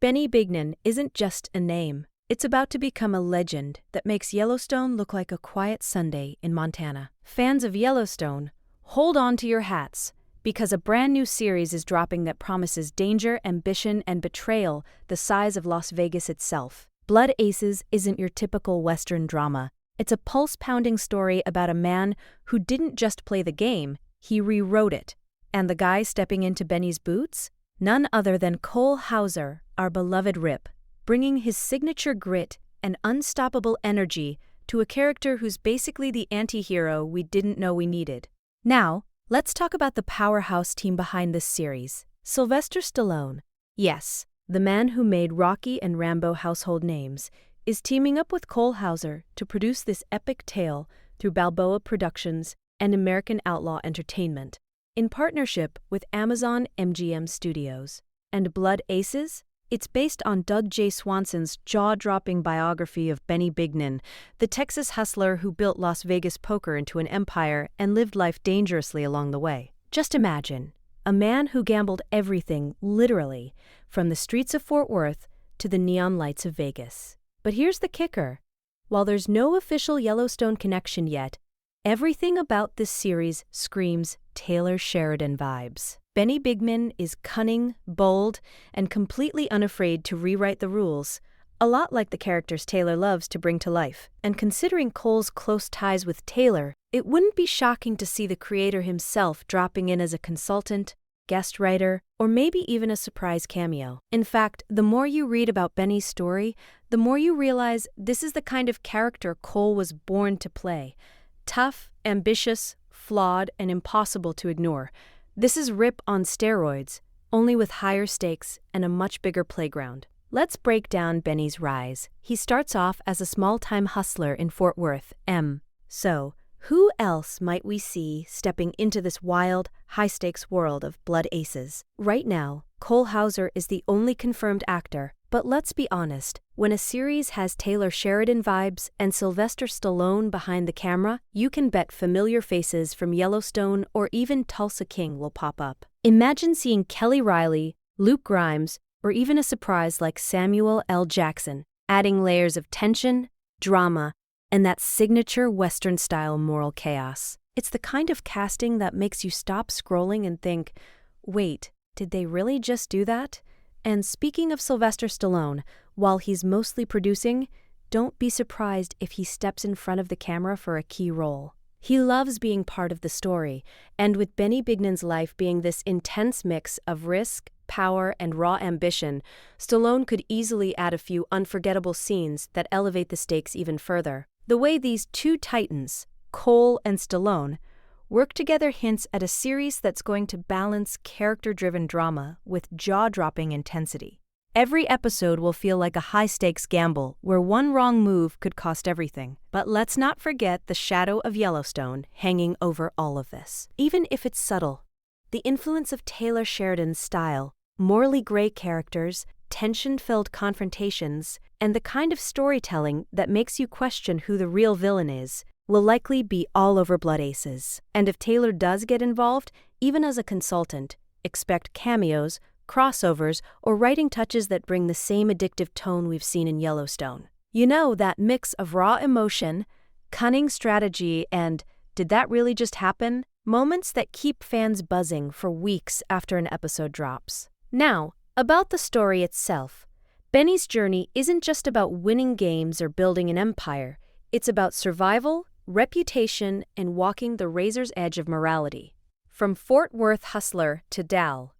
Benny Bignan isn't just a name. It's about to become a legend that makes Yellowstone look like a quiet Sunday in Montana. Fans of Yellowstone, hold on to your hats, because a brand new series is dropping that promises danger, ambition, and betrayal the size of Las Vegas itself. Blood Aces isn't your typical Western drama. It's a pulse-pounding story about a man who didn't just play the game, he rewrote it. And the guy stepping into Benny's boots? None other than Cole Hauser, our beloved Rip, bringing his signature grit and unstoppable energy to a character who's basically the anti-hero we didn't know we needed. Now, let's talk about the powerhouse team behind this series. Sylvester Stallone, yes, the man who made Rocky and Rambo household names, is teaming up with Cole Hauser to produce this epic tale through Balboa Productions and American Outlaw Entertainment, in partnership with Amazon MGM Studios. And Blood Aces? It's based on Doug J. Swanson's jaw-dropping biography of Benny Bignan, the Texas hustler who built Las Vegas poker into an empire and lived life dangerously along the way. Just imagine, a man who gambled everything, literally, from the streets of Fort Worth to the neon lights of Vegas. But here's the kicker. While there's no official Yellowstone connection yet, everything about this series screams Taylor Sheridan vibes. Benny Bignan is cunning, bold, and completely unafraid to rewrite the rules, a lot like the characters Taylor loves to bring to life. And considering Cole's close ties with Taylor, it wouldn't be shocking to see the creator himself dropping in as a consultant, guest writer, or maybe even a surprise cameo. In fact, the more you read about Benny's story, the more you realize this is the kind of character Cole was born to play. Tough, ambitious, flawed, and impossible to ignore. This is Rip on steroids, only with higher stakes and a much bigger playground. Let's break down Benny's rise. He starts off as a small-time hustler in Fort Worth, M. So, who else might we see stepping into this wild, high-stakes world of Blood Aces? Right now, Cole Hauser is the only confirmed actor, but let's be honest, when a series has Taylor Sheridan vibes and Sylvester Stallone behind the camera, you can bet familiar faces from Yellowstone or even Tulsa King will pop up. Imagine seeing Kelly Riley, Luke Grimes, or even a surprise like Samuel L. Jackson, adding layers of tension, drama, and that signature Western-style moral chaos. It's the kind of casting that makes you stop scrolling and think, wait, did they really just do that? And speaking of Sylvester Stallone, while he's mostly producing, don't be surprised if he steps in front of the camera for a key role. He loves being part of the story, and with Benny Bignan's life being this intense mix of risk, power, and raw ambition, Stallone could easily add a few unforgettable scenes that elevate the stakes even further. The way these two titans, Cole and Stallone, work together hints at a series that's going to balance character-driven drama with jaw-dropping intensity. Every episode will feel like a high-stakes gamble where one wrong move could cost everything. But let's not forget the shadow of Yellowstone hanging over all of this. Even if it's subtle, the influence of Taylor Sheridan's style, morally gray characters, tension-filled confrontations, and the kind of storytelling that makes you question who the real villain is, will likely be all over Blood Aces. And if Taylor does get involved, even as a consultant, expect cameos, crossovers, or writing touches that bring the same addictive tone we've seen in Yellowstone. You know, that mix of raw emotion, cunning strategy, and did that really just happen? Moments that keep fans buzzing for weeks after an episode drops. Now, about the story itself. Benny's journey isn't just about winning games or building an empire. It's about survival, reputation, and walking the razor's edge of morality. From Fort Worth hustler to Dal,